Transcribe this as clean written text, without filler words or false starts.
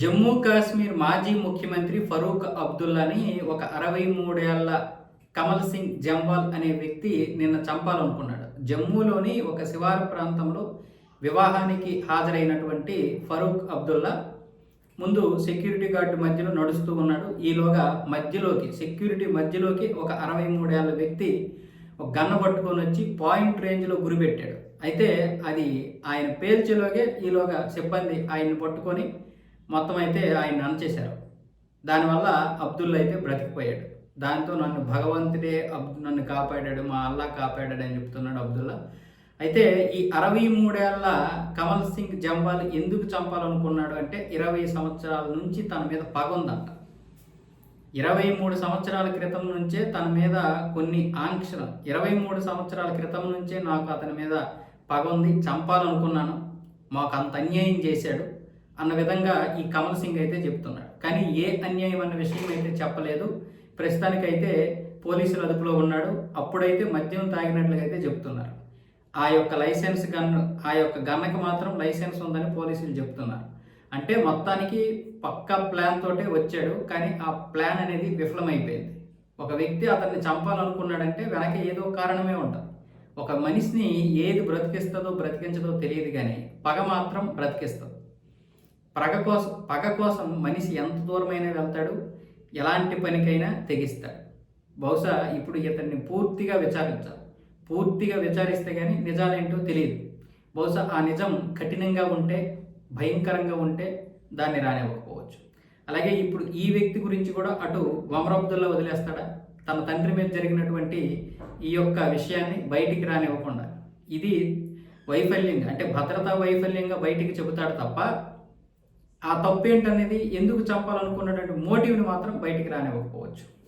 జమ్మూ కాశ్మీర్ మాజీ ముఖ్యమంత్రి ఫరూక్ అబ్దుల్లాని ఒక 63 ఏళ్ల కమల్ సింగ్ జంవాల్ అనే వ్యక్తి నిన్న చంపాలనుకున్నాడు. జమ్మూలోని ఒక శివారు ప్రాంతంలో వివాహానికి హాజరైనటువంటి ఫరూక్ అబ్దుల్లా ముందు సెక్యూరిటీ గార్డు మధ్యలో నడుస్తూ ఉన్నాడు. ఈలోగా సెక్యూరిటీ మధ్యలోకి ఒక 63 ఏళ్ల వ్యక్తి ఒక గన్న పట్టుకొని వచ్చి పాయింట్ రేంజ్లో గురిపెట్టాడు. అయితే అది ఆయన పేల్చేలోగే ఈలోగా సిబ్బంది ఆయన్ని పట్టుకొని మొత్తం అయితే ఆయన అణచేశారు. దానివల్ల అబ్దుల్లా అయితే బ్రతికిపోయాడు. దాంతో నన్ను భగవంతుడే నన్ను కాపాడాడు, మా అల్లా కాపాడాడు అని చెప్తున్నాడు అబ్దుల్లా. అయితే ఈ 63 ఏళ్ల కమల్ సింగ్ జంవాల్ ఎందుకు చంపాలనుకున్నాడు అంటే 20 సంవత్సరాల నుంచి తన మీద పగ ఉందంట. 23 సంవత్సరాల క్రితం నుంచే తన మీద కొన్ని ఆంక్షలు, 23 సంవత్సరాల క్రితం నుంచే నాకు అతని మీద పగ ఉంది, చంపాలనుకున్నాను, మాకు అంత అన్యాయం చేశాడు అన్న విధంగా ఈ కమల్ సింగ్ అయితే చెప్తున్నాడు. కానీ ఏ అన్యాయం అన్న విషయం అయితే చెప్పలేదు. ప్రస్తుతానికైతే పోలీసుల అదుపులో ఉన్నాడు. అప్పుడైతే మద్యం తాగినట్లుగా అయితే చెప్తున్నారు. ఆ యొక్క గన్నకి మాత్రం లైసెన్స్ ఉందని పోలీసులు చెప్తున్నారు. అంటే మొత్తానికి పక్కా ప్లాన్ తోటే వచ్చాడు. కానీ ఆ ప్లాన్ అనేది విఫలమైపోయింది. ఒక వ్యక్తి అతన్ని చంపాలనుకున్నాడంటే వెనక ఏదో కారణమే ఉంటుంది. ఒక మనిషిని ఏది బ్రతికిస్తుందో బ్రతికించదో తెలియదు, కానీ పగ మాత్రం బ్రతికిస్తుంది. పగ కోసం మనిషి ఎంత దూరమైనా వెళ్తాడు, ఎలాంటి పనికైనా తెగిస్తాడు. బహుశా ఇప్పుడు ఇతన్ని పూర్తిగా విచారించాలి. పూర్తిగా విచారిస్తే కానీ నిజాలేంటో తెలియదు. బహుశా ఆ నిజం కఠినంగా ఉంటే, భయంకరంగా ఉంటే దాన్ని రానివ్వకపోవచ్చు. అలాగే ఇప్పుడు ఈ వ్యక్తి గురించి కూడా అటు ఒమర్ అబ్దుల్లా వదిలేస్తాడా? తన తండ్రి మీద జరిగినటువంటి ఈ యొక్క విషయాన్ని బయటికి రానివ్వకుండా ఇది వైఫల్యంగా, అంటే భద్రతా వైఫల్యంగా బయటికి చెబుతాడు తప్ప ఆ తప్పేంటనేది, ఎందుకు చంపాలనుకున్నటువంటి మోటివ్ని మాత్రం బయటికి రానివ్వకపోవచ్చు.